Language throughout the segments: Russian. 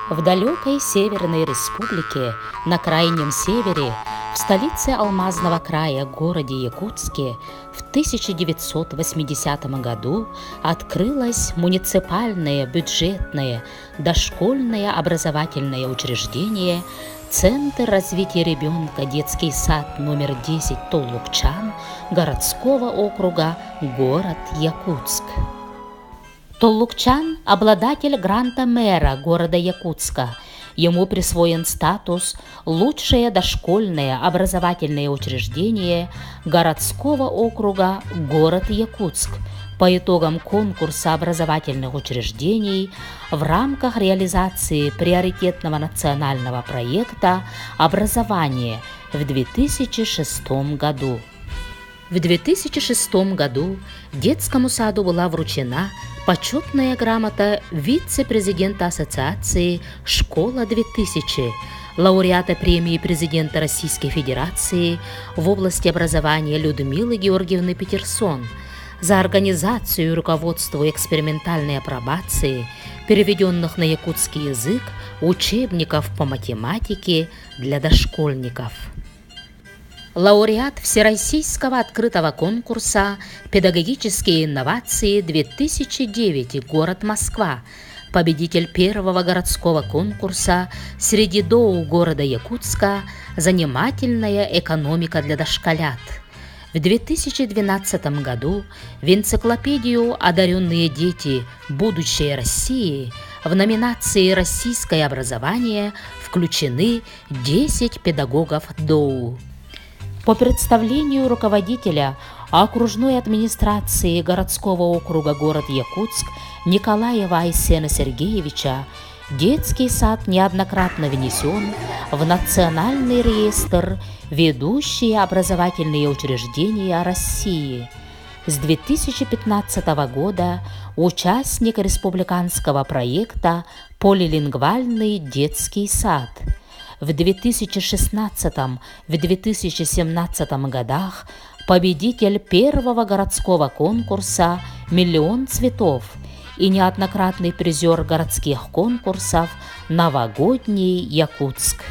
В далекой Северной Республике, на крайнем севере, в столице Алмазного края, городе Якутске, в 1980 году открылось муниципальное бюджетное дошкольное образовательное учреждение Центр развития ребенка, детский сад номер 10 Толлукчан городского округа, город Якутск. Толлукчан – обладатель гранта мэра города Якутска. Ему присвоен статус «Лучшее дошкольное образовательное учреждение городского округа город Якутск» по итогам конкурса образовательных учреждений в рамках реализации приоритетного национального проекта «Образование» в 2006 году. В 2006 году детскому саду была вручена почетная грамота вице-президента Ассоциации «Школа-2000», лауреата премии президента Российской Федерации в области образования Людмилы Георгиевны Петерсон за организацию и руководство экспериментальной апробации переведенных на якутский язык учебников по математике для дошкольников. Лауреат Всероссийского открытого конкурса «Педагогические инновации-2009. Город Москва», победитель первого городского конкурса среди ДОУ города Якутска «Занимательная экономика для дошколят». В 2012 году в энциклопедию «Одаренные дети. Будущее России» в номинации «Российское образование» включены 10 педагогов ДОУ. По представлению руководителя окружной администрации городского округа город Якутск Николаева Айсена Сергеевича, детский сад неоднократно внесен в Национальный реестр «Ведущие образовательные учреждения России». С 2015 года участник республиканского проекта «Полилингвальный детский сад». В 2016-2017 годах победитель первого городского конкурса «Миллион цветов» и неоднократный призер городских конкурсов «Новогодний Якутск».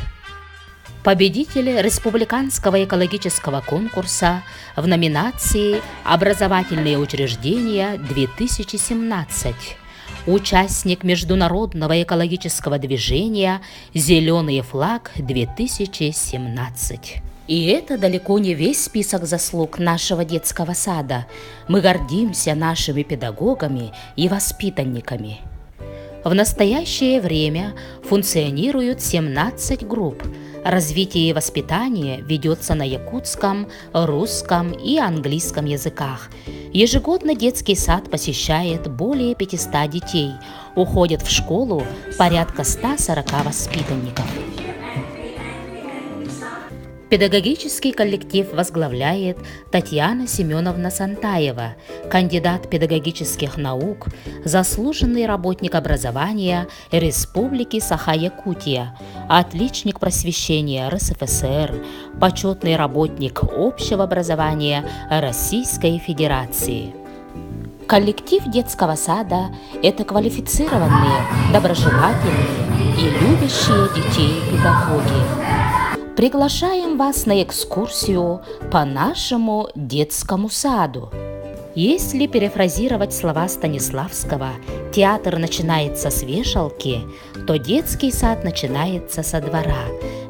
Победитель республиканского экологического конкурса в номинации «Образовательные учреждения-2017». Участник международного экологического движения «Зеленый флаг-2017». И это далеко не весь список заслуг нашего детского сада. Мы гордимся нашими педагогами и воспитанниками. В настоящее время функционируют 17 групп. Развитие и воспитание ведется на якутском, русском и английском языках. Ежегодно детский сад посещает более 500 детей. Уходят в школу порядка 140 воспитанников. Педагогический коллектив возглавляет Татьяна Семеновна Сантаева, кандидат педагогических наук, заслуженный работник образования Республики Саха-Якутия, отличник просвещения РСФСР, почетный работник общего образования Российской Федерации. Коллектив детского сада – это квалифицированные, доброжелательные и любящие детей педагоги. Приглашаем вас на экскурсию по нашему детскому саду. Если перефразировать слова Станиславского «театр начинается с вешалки», то детский сад начинается со двора,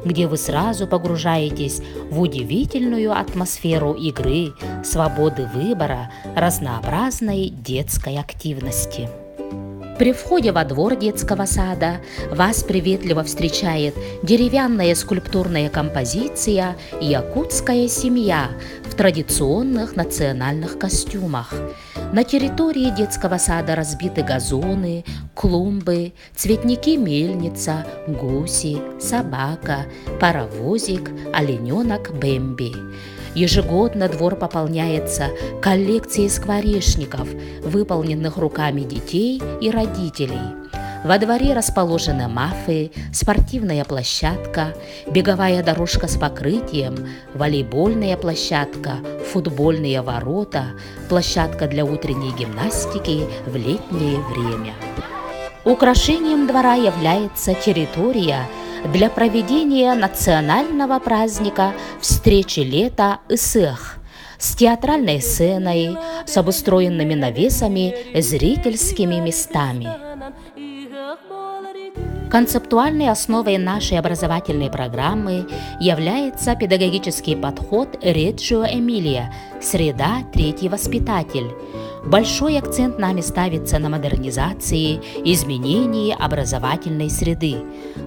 где вы сразу погружаетесь в удивительную атмосферу игры, свободы выбора, разнообразной детской активности. При входе во двор детского сада вас приветливо встречает деревянная скульптурная композиция «Якутская семья» в традиционных национальных костюмах. На территории детского сада разбиты газоны, клумбы, цветники-мельница, гуси, собака, паровозик, олененок Бэмби. Ежегодно двор пополняется коллекцией скворечников, выполненных руками детей и родителей. Во дворе расположены мафы, спортивная площадка, беговая дорожка с покрытием, волейбольная площадка, футбольные ворота, площадка для утренней гимнастики в летнее время. Украшением двора является территория для проведения национального праздника встречи лета Исых с театральной сценой, с обустроенными навесами, зрительскими местами. Концептуальной основой нашей образовательной программы является педагогический подход Реджио Эмилия «Среда, третий воспитатель». Большой акцент нами ставится на модернизации, изменении образовательной среды.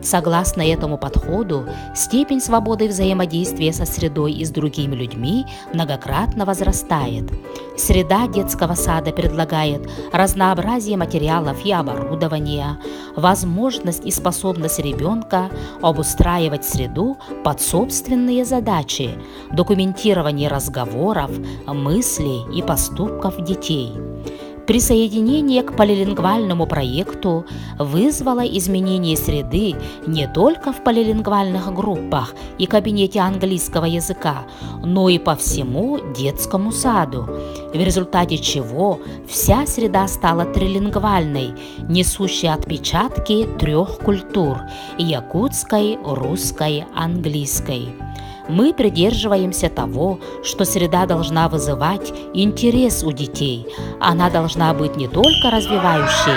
Согласно этому подходу, степень свободы взаимодействия со средой и с другими людьми многократно возрастает. Среда детского сада предлагает разнообразие материалов и оборудования, возможность и способность ребенка обустраивать среду под собственные задачи, документирование разговоров, мыслей и поступков детей. Присоединение к полилингвальному проекту вызвало изменение среды не только в полилингвальных группах и кабинете английского языка, но и по всему детскому саду, в результате чего вся среда стала трилингвальной, несущей отпечатки 3 культур – якутской, русской, английской. Мы придерживаемся того, что среда должна вызывать интерес у детей. Она должна быть не только развивающей,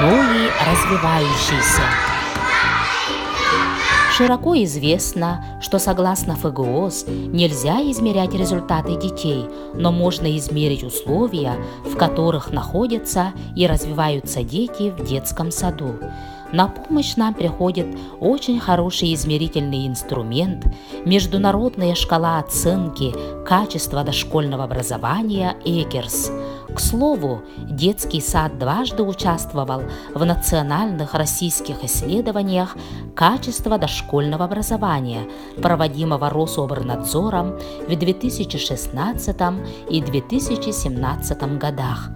но и развивающейся. Широко известно, что согласно ФГОС нельзя измерять результаты детей, но можно измерить условия, в которых находятся и развиваются дети в детском саду. На помощь нам приходит очень хороший измерительный инструмент – международная шкала оценки качества дошкольного образования ЭКЕРС. К слову, детский сад дважды участвовал в национальных российских исследованиях качества дошкольного образования, проводимого Рособорнадзором в 2016 и 2017 годах.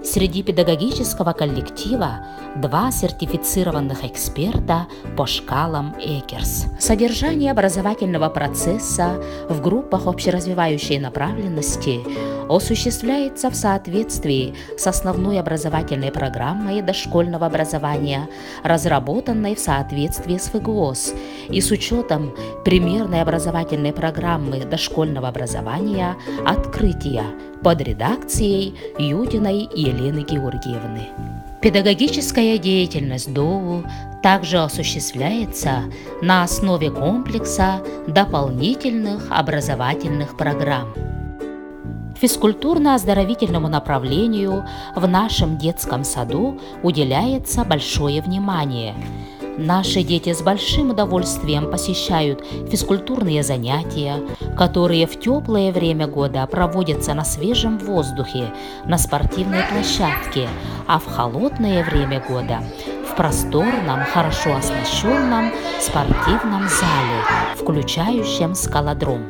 Среди педагогического коллектива 2 сертифицированных эксперта по шкалам ЭКЕРС. Содержание образовательного процесса в группах общеразвивающей направленности осуществляется в соответствии с основной образовательной программой дошкольного образования, разработанной в соответствии с ФГОС, и с учетом примерной образовательной программы дошкольного образования «Открытие» под редакцией Юдиной Елены Георгиевны. Педагогическая деятельность ДОУ также осуществляется на основе комплекса дополнительных образовательных программ. Физкультурно-оздоровительному направлению в нашем детском саду уделяется большое внимание. Наши дети с большим удовольствием посещают физкультурные занятия, которые в теплое время года проводятся на свежем воздухе, на спортивной площадке, а в холодное время года в просторном, хорошо оснащенном спортивном зале, включающем скалодром.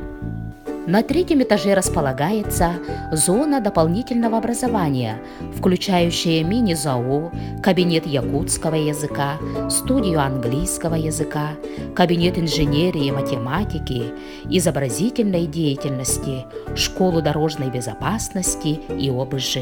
На 3-м этаже располагается зона дополнительного образования, включающая мини-ЗАО, кабинет якутского языка, студию английского языка, кабинет инженерии и математики, изобразительной деятельности, школу дорожной безопасности и ОБЖ.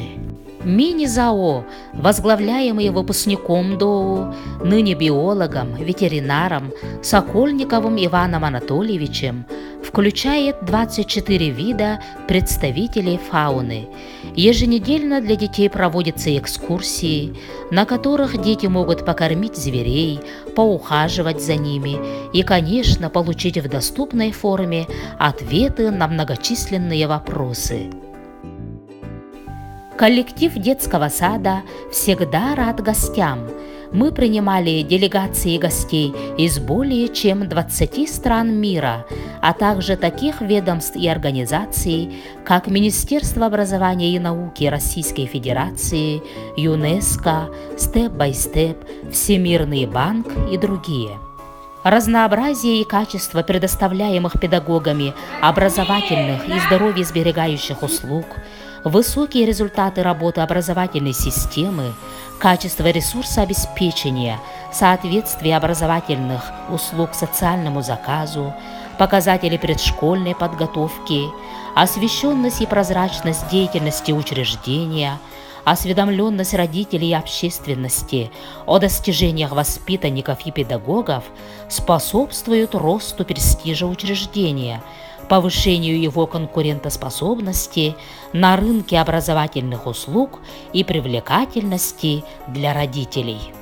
Мини-ЗАО, возглавляемый выпускником ДОУ, ныне биологом, ветеринаром Сокольниковым Иваном Анатольевичем, включает 24 вида представителей фауны. Еженедельно для детей проводятся экскурсии, на которых дети могут покормить зверей, поухаживать за ними и, конечно, получить в доступной форме ответы на многочисленные вопросы. Коллектив детского сада всегда рад гостям. Мы принимали делегации гостей из более чем 20 стран мира, а также таких ведомств и организаций, как Министерство образования и науки Российской Федерации, ЮНЕСКО, Step by Step, Всемирный банк и другие. Разнообразие и качество предоставляемых педагогами образовательных и здоровьесберегающих услуг, высокие результаты работы образовательной системы, качество ресурсообеспечения, соответствие образовательных услуг социальному заказу, показатели предшкольной подготовки, освещенность и прозрачность деятельности учреждения, Осведомленность родителей и общественности о достижениях воспитанников и педагогов способствует росту престижа учреждения, повышению его конкурентоспособности на рынке образовательных услуг и привлекательности для родителей.